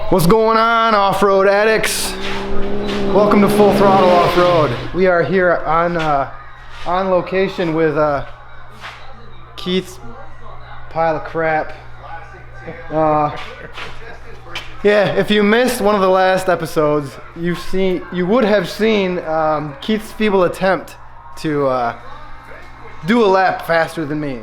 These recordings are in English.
What's going on, off-road addicts? Welcome to Full Throttle Off-Road. We are here on location with Keith's pile of crap. Yeah, if you missed one of the last episodes, you would have seen Keith's feeble attempt to do a lap faster than me.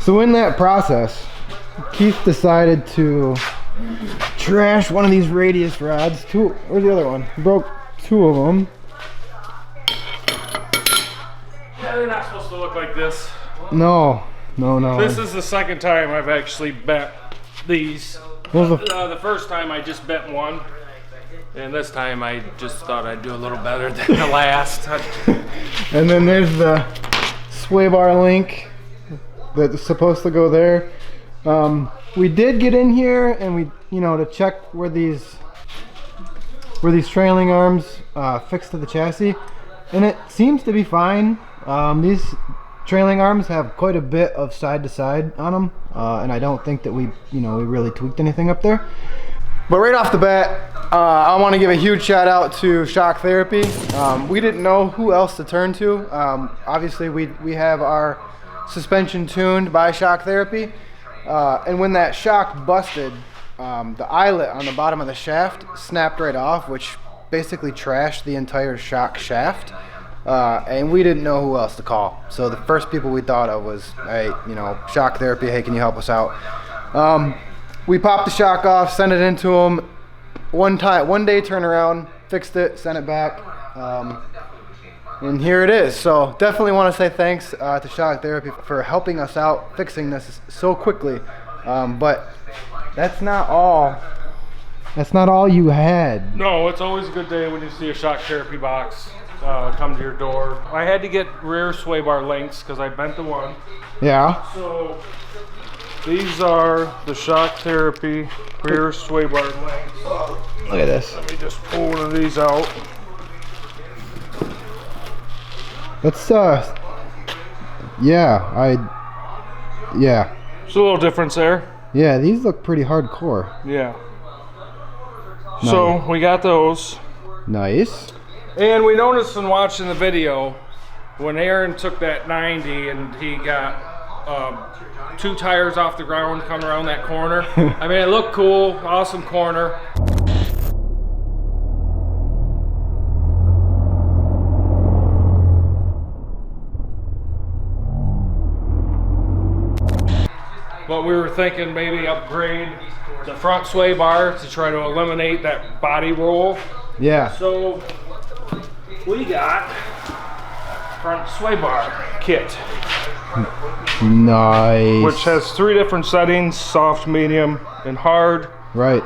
So in that process, Keith decided to trash one of these radius rods. Where's the other one? He broke two of them. Yeah, they're not supposed to look like this. No. This is the second time I've actually bent these. The first time I just bent one, and this time I just thought I'd do a little better than the last. And then there's the sway bar link that's supposed to go there. We did get in here and to check where these trailing arms fixed to the chassis, and it seems to be fine. These trailing arms have quite a bit of side to side on them, and I don't think that we really tweaked anything up there. But right off the bat, I want to give a huge shout out to Shock Therapy. We didn't know who else to turn to. Obviously we have our suspension tuned by Shock Therapy, and when that shock busted, the eyelet on the bottom of the shaft snapped right off, which basically trashed the entire shock shaft, and we didn't know who else to call. So the first people we thought of was, hey, Shock Therapy, hey, can you help us out? We popped the shock off, sent it into them, one day turnaround, fixed it, sent it back. And here it is. So definitely want to say thanks to Shock Therapy for helping us out fixing this so quickly. But that's not all. That's not all you had. No, it's always a good day when you see a Shock Therapy box come to your door. I had to get rear sway bar links because I bent the one. Yeah. So these are the Shock Therapy rear sway bar links. Look at this. Let me just pull one of these out. Let's yeah. There's a little difference there. Yeah, these look pretty hardcore. Yeah. Nice. So we got those. Nice. And we noticed in watching the video, when Aaron took that 90 and he got two tires off the ground coming around that corner. I mean, it looked cool, awesome corner. But we were thinking maybe upgrade the front sway bar to try to eliminate that body roll. Yeah. So we got front sway bar kit. Nice. Which has 3 different settings: soft, medium, and hard. Right.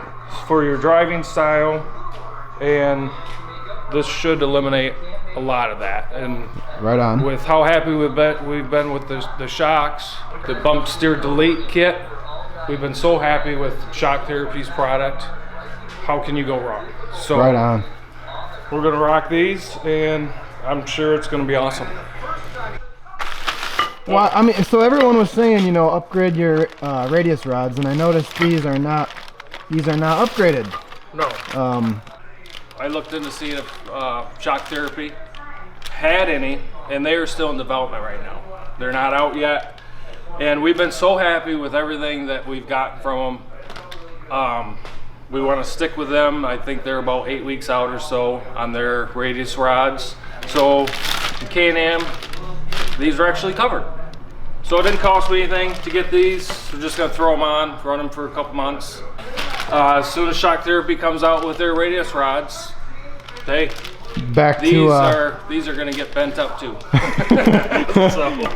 For your driving style, and this should eliminate a lot of that. And right on. With how happy we've been with the shocks, the bump steer delete kit, we've been so happy with Shock Therapy's product. How can you go wrong? So right on. We're gonna rock these, and I'm sure it's gonna be awesome. Well, I mean, so everyone was saying, upgrade your radius rods, and I noticed these are not upgraded. No. I looked in to see if Shock Therapy had any, and they are still in development right now. They're not out yet. And we've been so happy with everything that we've gotten from them. We want to stick with them. I think they're about 8 weeks out or so on their radius rods. So the CanAm, these are actually covered. So it didn't cost me anything to get these. We're just gonna throw them on, run them for a couple months. As soon as Shock Therapy comes out with their radius rods, hey, these are gonna get bent up too.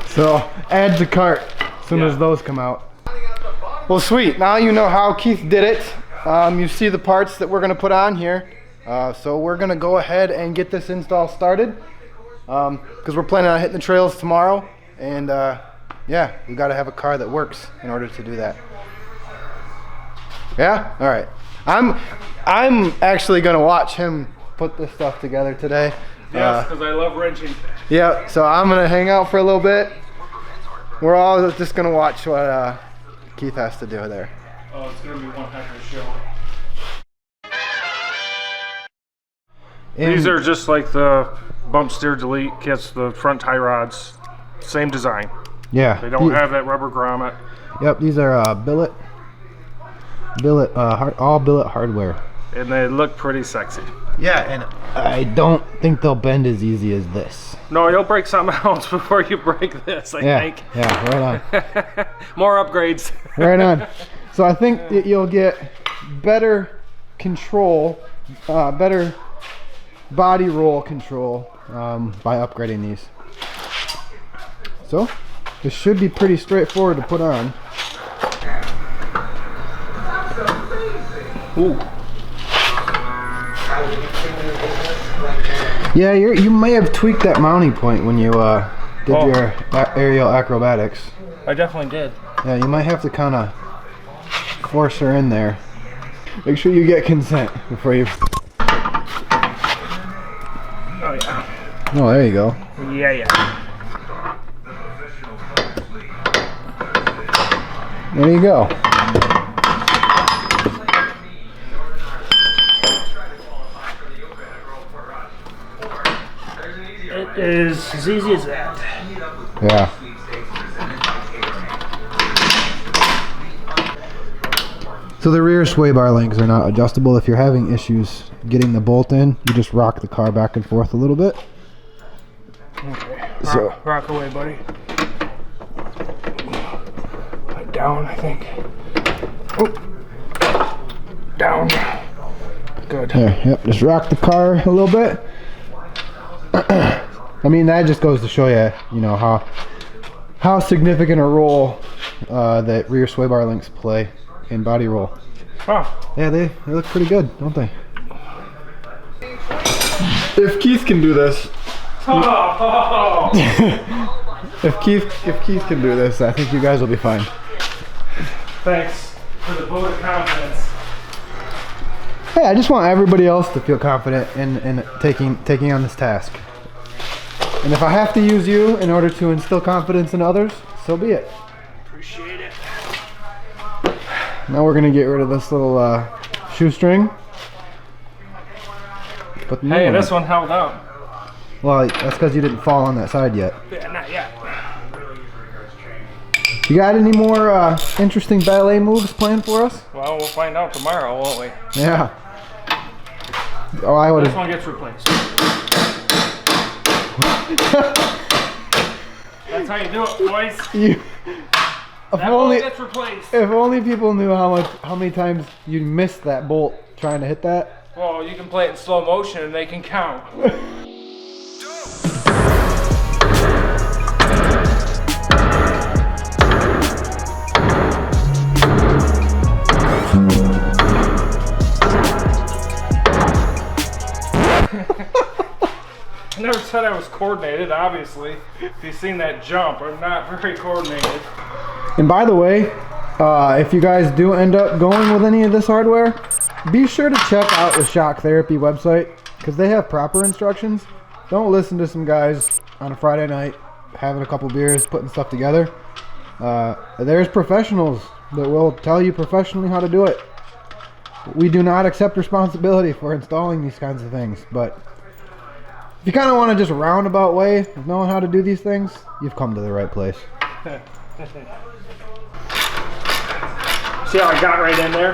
So add to cart as soon as those come out. Well, sweet. Now you know how Keith did it. You see the parts that we're gonna put on here. So we're gonna go ahead and get this install started because we're planning on hitting the trails tomorrow, and yeah, we got to have a car that works in order to do that. Yeah, all right. I'm actually gonna watch him put this stuff together today. Yes, because I love wrenching. Yeah, so I'm gonna hang out for a little bit. We're all just gonna watch what Keith has to do there. Oh, it's gonna be one heck of a show. These are just like the bump steer delete kits, the front tie rods, same design. Yeah. They don't have that rubber grommet. Yep, these are billet, all billet hardware. And they look pretty sexy. Yeah, and I don't think they'll bend as easy as this. No, you'll break something else before you break this, I think. Yeah, right on. More upgrades. Right on. So I think that you'll get better control, better body roll control by upgrading these. So this should be pretty straightforward to put on. Ooh. Yeah, you may have tweaked that mounting point when you did your aerial acrobatics. I definitely did. Yeah, you might have to kind of force her in there. Make sure you get consent before you... Oh yeah. Oh, there you go. Yeah. There you go. It is as easy as that. Yeah. So the rear sway bar links are not adjustable. If you're having issues getting the bolt in, you just rock the car back and forth a little bit. Okay. So rock away, buddy. Down, I think. Oh. Down. Good. There, yep, just rock the car a little bit. I mean, that just goes to show you, you know, how significant a role that rear sway bar links play in body roll. Huh. Yeah, they look pretty good, don't they? If Keith can do this, if Keith can do this, I think you guys will be fine. Thanks for the vote of confidence. Hey, I just want everybody else to feel confident in taking on this task. And if I have to use you in order to instill confidence in others, so be it. Appreciate it. Now we're gonna get rid of this little shoestring. Hey, this one held up. Well, that's because you didn't fall on that side yet. Yeah, not yet. You got any more interesting ballet moves planned for us? Well, we'll find out tomorrow, won't we? Yeah. Oh, I would This have. one gets replaced. That's how you do it, boys. That bolt gets replaced. If only people knew how many times you missed that bolt trying to hit that. Well, you can play it in slow motion and they can count. I never said I was coordinated, obviously. If you've seen that jump, I'm not very coordinated. And by the way, if you guys do end up going with any of this hardware, be sure to check out the Shock Therapy website because they have proper instructions. Don't listen to some guys on a Friday night having a couple beers, putting stuff together. There's professionals that will tell you professionally how to do it. We do not accept responsibility for installing these kinds of things, but if you kind of want to just a roundabout way of knowing how to do these things, you've come to the right place. See how I got right in there?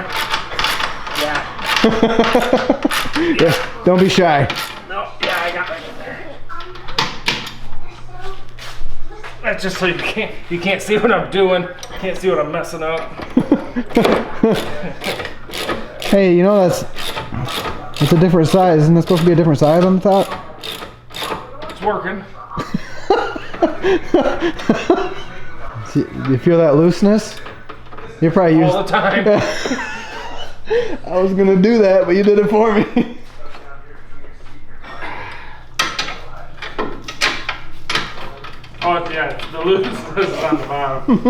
Yeah. Yeah, don't be shy. No, yeah, I got right in there. That's just so you can't see what I'm doing. Can't see what I'm messing up. Hey, you know it's a different size. Isn't that supposed to be a different size on the top? It's working. See, you feel that looseness? You're probably used All the time. I was gonna do that, but you did it for me. Oh yeah, the looseness is on the bottom.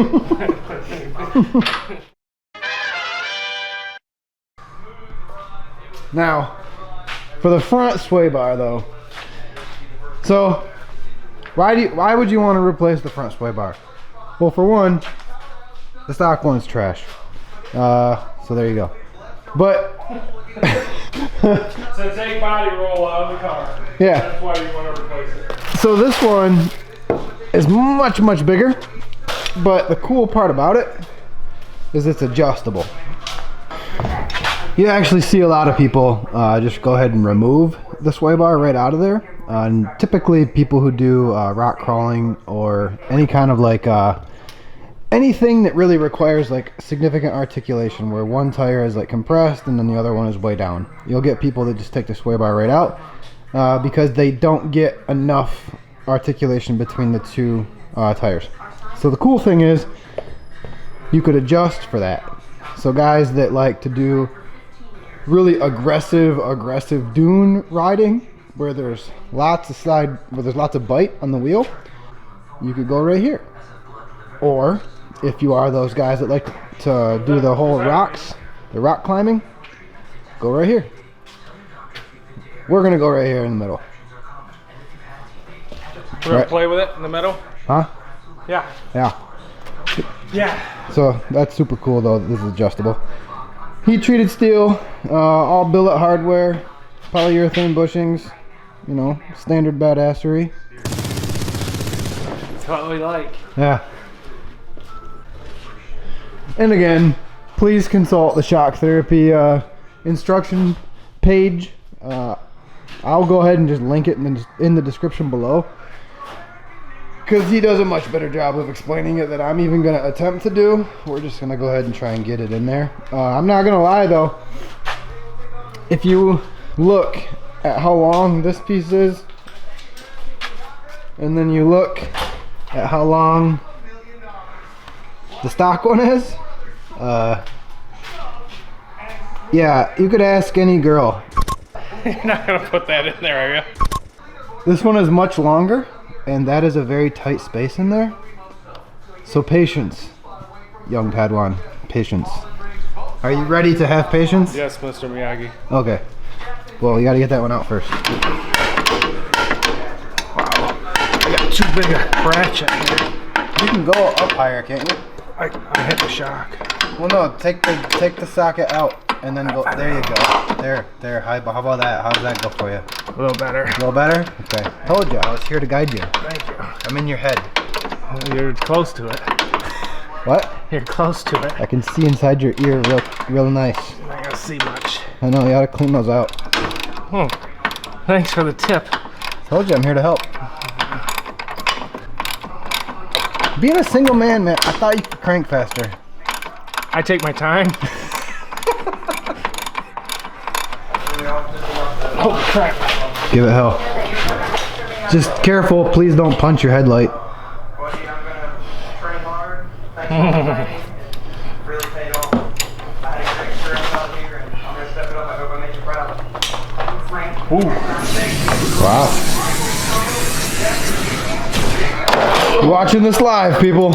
Now, for the front sway bar though. So, why would you want to replace the front sway bar? Well, for one, the stock one's trash. So there you go. But So take body roll out of the car. yeah. That's why you want to replace it. So this one is much, much bigger. But the cool part about it is it's adjustable. You actually see a lot of people just go ahead and remove the sway bar right out of there. And typically people who do rock crawling or any kind of like anything that really requires like significant articulation where one tire is like compressed and then the other one is way down. You'll get people that just take the sway bar right out because they don't get enough articulation between the two tires. So the cool thing is you could adjust for that. So guys that like to do really aggressive dune riding where there's lots of bite on the wheel, you could go right here. Or if you are those guys that like to do the whole rock climbing, go right here. We're gonna go right here in the middle. We're gonna play with it in the middle? Huh? Yeah. Yeah. Yeah. So that's super cool though. This is adjustable. Heat treated steel, all billet hardware, polyurethane bushings, you know, standard badassery. That's what we like. Yeah. And again, please consult the shock therapy instruction page. I'll go ahead and just link it in the description below, because he does a much better job of explaining it than I'm even going to attempt to do. We're just going to go ahead and try and get it in there. I'm not going to lie though, if you look at how long this piece is, and then you look at how long the stock one is, yeah, you could ask any girl. You're not gonna put that in there, are you? This one is much longer, and that is a very tight space in there. So patience, young Padawan, patience. Are you ready to have patience? Yes, Mr. Miyagi. Okay. Well, you gotta get that one out first. Wow. I got too big a ratchet here. You can go up higher, can't you? I hit the shock. Well, no, take the socket out and then go. There you go. There. How about that? How does that go for you? A little better. A little better? Okay. Told you, I was here to guide you. Thank you. I'm in your head. You're close to it. What? You're close to it. I can see inside your ear real nice. I'm not gonna see much. I know, you ought to clean those out. Oh, thanks for the tip. Told you, I'm here to help. Being a single man, man, I thought you could crank faster. I take my time. Oh crap. Give it hell. Just careful, please don't punch your headlight. Wow. You watching this live, people?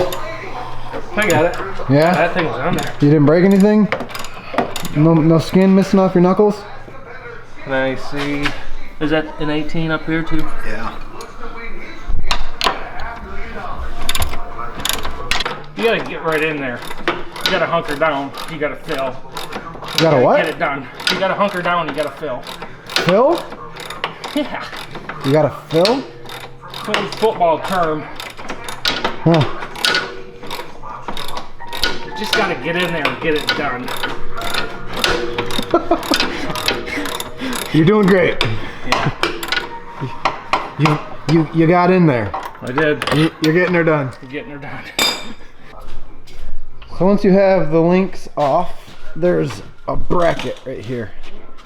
I got it. Yeah? That thing was on there. You didn't break anything? No skin missing off your knuckles? Can I see? Is that an 18 up here too? Yeah. You gotta get right in there. You gotta hunker down. You gotta fill. You gotta what? Get it done. You gotta hunker down. You gotta fill. Fill? Yeah. You gotta fill? It's a football term. Huh. get in there and get it done. You're doing great. Yeah. You got in there. I did. You're getting her done. You're getting her done. So once you have the links off, there's a bracket right here.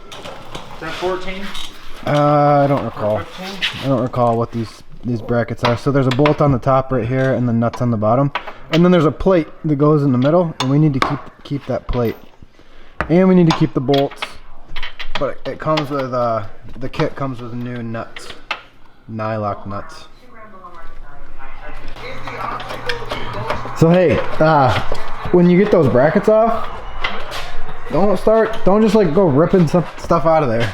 Is that 14? I don't recall. 15? I don't recall what these brackets are. So there's a bolt on the top right here and the nuts on the bottom. And then there's a plate that goes in the middle, and we need to keep that plate. And we need to keep the bolts. But it comes with the kit comes with new nuts. Nylock nuts. So hey, when you get those brackets off, don't just like go ripping some stuff out of there.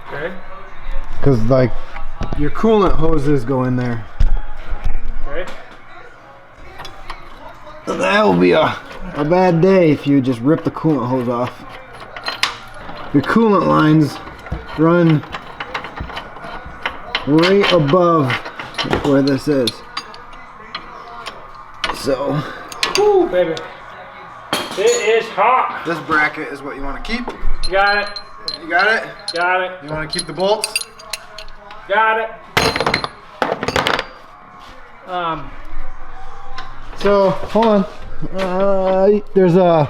Okay. Cause like your coolant hoses go in there. Okay. That will be a bad day if you just rip the coolant hose off. Your coolant lines run right above where this is. So, woo, baby. It is hot. This bracket is what you want to keep. Got it. You got it? Got it. You want to keep the bolts? Got it. So, hold on. There's a...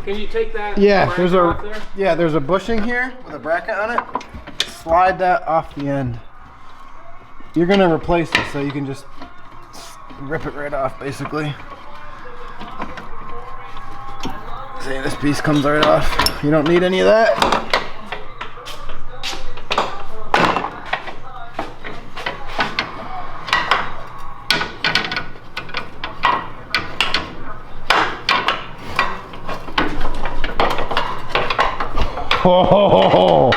Can you take that? Yeah, there's off there? there's a bushing here with a bracket on it. Slide that off the end. You're gonna replace it, so you can just rip it right off, basically. See, this piece comes right off. You don't need any of that. Oh,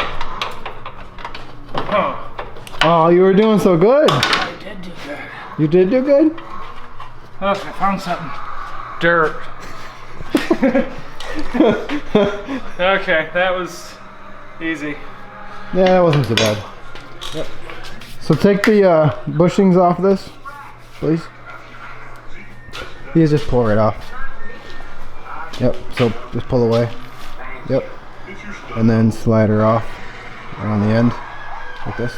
oh, you were doing so good. I did do good. You did do good? Look, I found something. Dirt. Okay, that was easy. Yeah, that wasn't too bad. Yep. So take the bushings off this, please. You just pull right off. Yep, so just pull away. Yep. And then slide her off around the end, like this.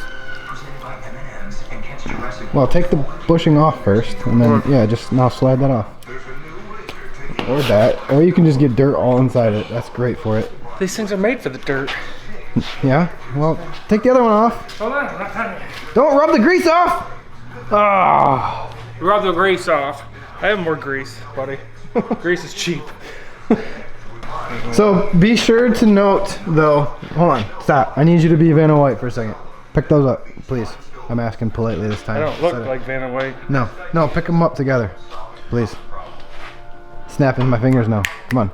Well, take the bushing off first, and then, yeah, just now slide that off. Or that, or you can just get dirt all inside it. That's great for it. These things are made for the dirt. Yeah, well, take the other one off. Hold on, I'm not done yet. Don't rub the grease off! Ah. Rub the grease off. I have more grease, buddy. Grease is cheap. So be sure to note, though, hold on, stop. I need you to be Vanna White for a second. Pick those up, please. I'm asking politely this time. I don't look like Vanna White. No, pick them up together, please. Snapping my fingers now, come on.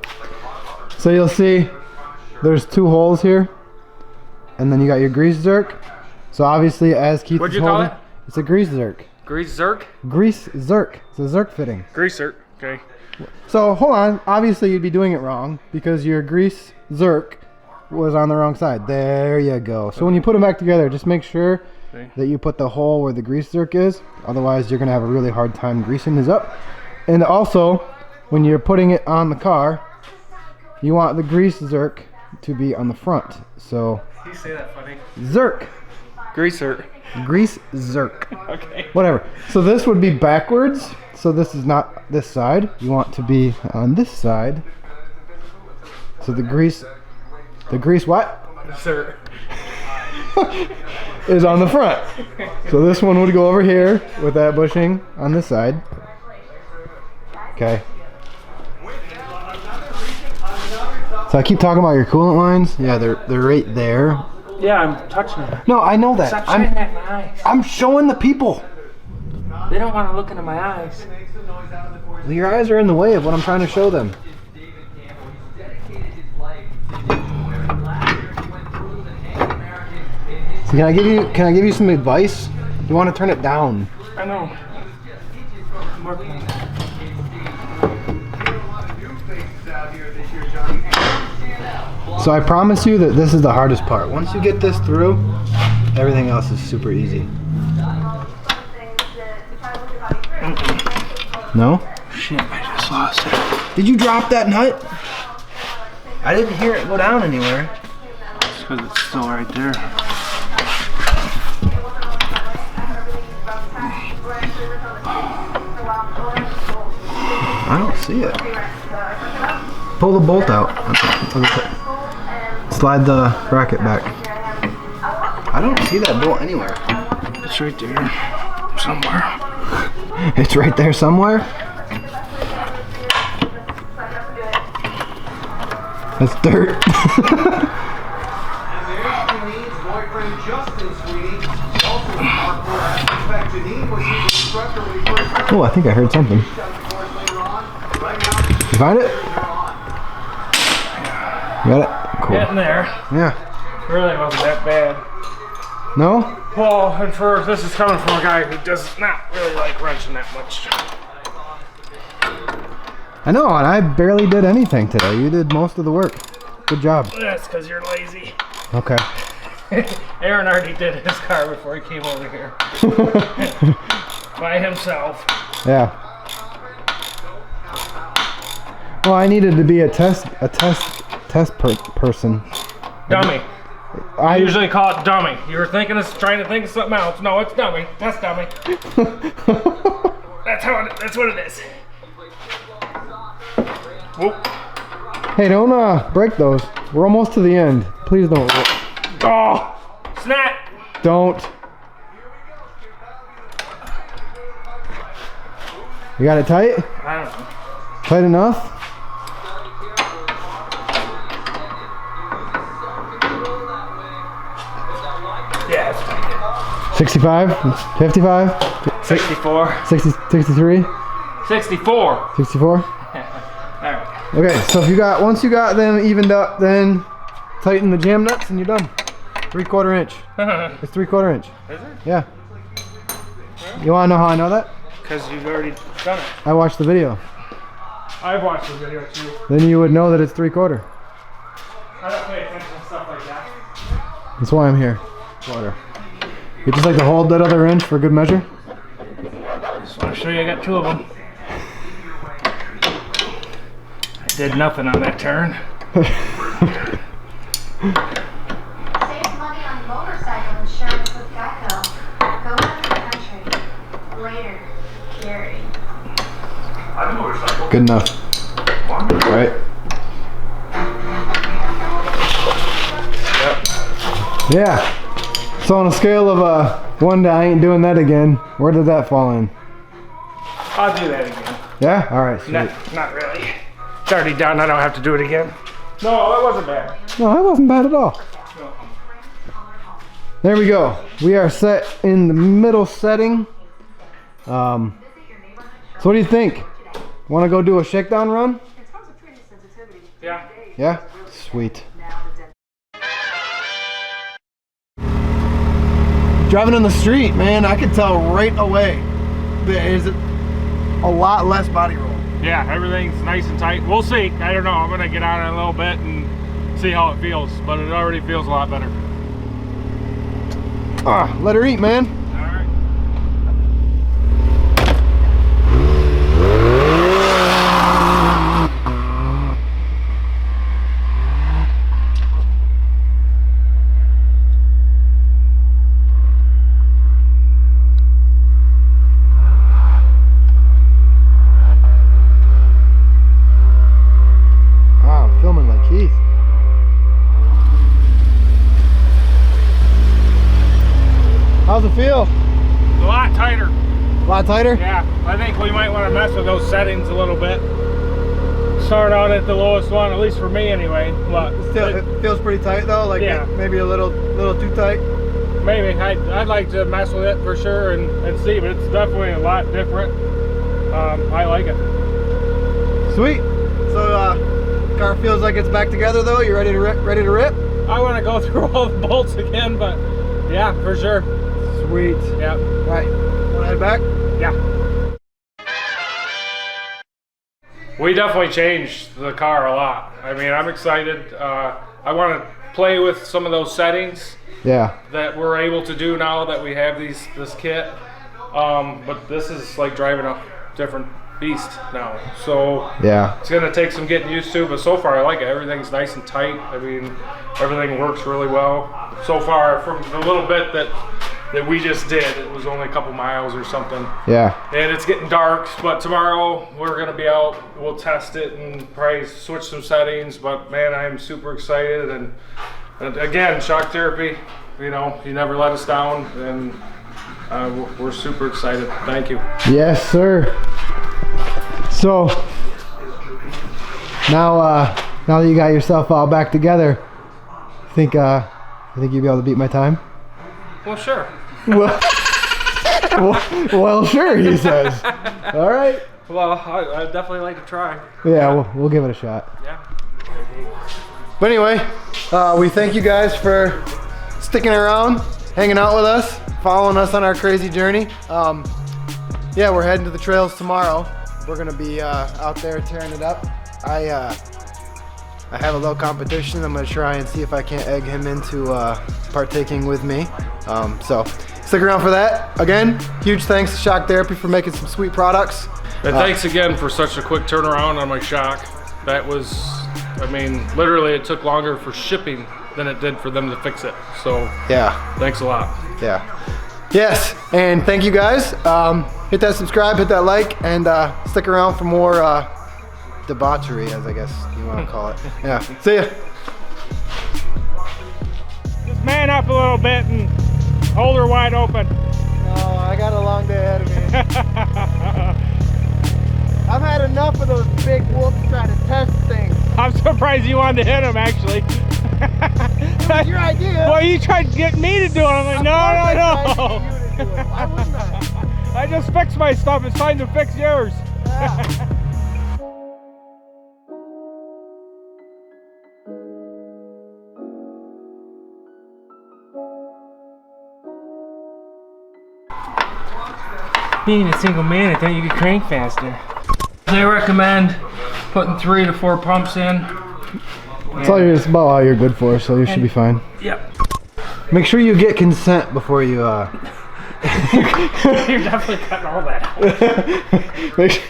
So you'll see there's two holes here, and then you got your grease zerk. So obviously, as Keith What'd is you call holding, it? It's a grease zerk. Grease zerk? Grease zerk. It's a zerk fitting. Grease zerk, okay. So hold on, obviously you'd be doing it wrong because your grease zerk was on the wrong side. There you go. So when you put them back together, just make sure that you put the hole where the grease zerk is. Otherwise, you're gonna have a really hard time greasing this up. And also, when you're putting it on the car, you want the grease zerk to be on the front. So You say that funny. zerk. Grease zerk. Grease zerk. Okay. Whatever. So this would be backwards. So this is not this side. You want to be on this side. So the grease what? Zerk. Is on the front. So this one would go over here with that bushing on this side. Okay. So I keep talking about your coolant lines. Yeah, they're right there. Yeah, I'm touching it. No, I know that. Stop shining at my eyes. I'm showing the people. They don't want to look into my eyes. Well, your eyes are in the way of what I'm trying to show them. So can I give you some advice? You want to turn it down. I know. I'm working on that. So I promise you that this is the hardest part. Once you get this through, everything else is super easy. No? Shit, I just lost it. Did you drop that nut? I didn't hear it go down anywhere. It's because it's still right there. I don't see it. Pull the bolt out. Slide the bracket back. I don't see that bolt anywhere. It's right there. Somewhere. It's right there somewhere? That's dirt. Oh, I think I heard something. You find it? You got it? Cool. Getting there. Yeah. Really wasn't that bad. No? Well, and for this is coming from a guy who does not really like wrenching that much. I know, and I barely did anything today. You did most of the work. Good job. That's because you're lazy. Okay. Aaron already did his car before he came over here. By himself. Yeah. Well, I needed to be a test person. Dummy. I usually call it dummy. You were trying to think of something else. No, it's dummy. That's dummy. That's what it is. Whoop. Hey, don't break those. We're almost to the end. Please don't. Oh, snap. Don't. You got it tight? I don't know. Tight enough? Yeah, it's tight. 65? 55? 64. 60, 63? 64. 64? Alright. Okay, so once you got them evened up, then tighten the jam nuts and you're done. 3/4 inch. It's 3/4 inch. Is it? Yeah. You wanna know how I know that? Because you've already done it. I watched the video. I've watched the video too. Then you would know that it's 3/4. I don't pay attention to stuff like that. That's why I'm here. Water. You just like to hold that other inch for good measure? Just want to show you I got 2 of them. I did nothing on that turn. Save money on motorcycle insurance with Geico. Go out of the country. Later, Gary. Good enough. Right? Yep. Yeah. So on a scale of 1 to I ain't doing that again, where did that fall in? I'll do that again. Yeah? Alright, sweet. Not really. It's already done. I don't have to do it again. No, it wasn't bad. No, that wasn't bad at all. There we go. We are set in the middle setting. So what do you think? Want to go do a shakedown run? Yeah. Yeah? Sweet. Driving on the street, man, I could tell right away there's a lot less body roll. Yeah, everything's nice and tight. We'll see. I don't know. I'm going to get on it a little bit and see how it feels, but it already feels a lot better. Let her eat, man. All right. I'm filming like Keith. How's it feel? A lot tighter. A lot tighter? Yeah, I think we might want to mess with those settings a little bit. Start out at the lowest one, at least for me anyway. But It feels pretty tight though, like Yeah. maybe a little too tight. maybe I'd like to mess with it for sure and see, but it's definitely a lot different. I like it. Sweet. So car feels like it's back together though. You ready to rip? I want to go through all the bolts again, but yeah, for sure. Sweet. Yeah. Right. Want to head back? Yeah. We definitely changed the car a lot. I mean, I'm excited. I want to play with some of those settings Yeah. that we're able to do now that we have this kit. But this is like driving a different beast now. So Yeah. it's gonna take some getting used to, but so far I like it. Everything's nice and tight. I mean, everything works really well. So far, from the little bit that we just did, it was only a couple miles or something. Yeah. And it's getting dark, but tomorrow we're gonna be out. We'll test it and probably switch some settings. But man, I'm super excited. And again, shock therapy. You know, you never let us down, and we're super excited. Thank you. Yes, sir. So now that you got yourself all back together, I think you'll be able to beat my time. Well, sure. Well, sure, he says. All right. Well, I'd definitely like to try. Yeah, we'll give it a shot. Yeah. But anyway, we thank you guys for sticking around, hanging out with us, following us on our crazy journey. Yeah, we're heading to the trails tomorrow. We're gonna be out there tearing it up. I have a little competition. I'm gonna try and see if I can't egg him into partaking with me. So stick around for that. Again, huge thanks to Shock Therapy for making some sweet products. And thanks again for such a quick turnaround on my shock. That was, I mean, literally it took longer for shipping than it did for them to fix it. So yeah, thanks a lot. Yeah. Yes, and thank you guys. Hit that subscribe, hit that like, and stick around for more debauchery, as I guess you want to call it. Yeah. See ya. Just man up a little bit and hold her wide open. No, I got a long day ahead of me. I've had enough of those big wolves trying to test things. I'm surprised you wanted to hit him, actually. It was your idea. Well, you tried to get me to do it. I'm like, no. Why wouldn't I? I just fixed my stuff. It's time to fix yours. Yeah. Being a single man, I thought you could crank faster. They recommend putting 3 to 4 pumps in. It's about all you're good for, so you should be fine. Yep. Make sure you get consent before you You're definitely cutting all that out. Make sure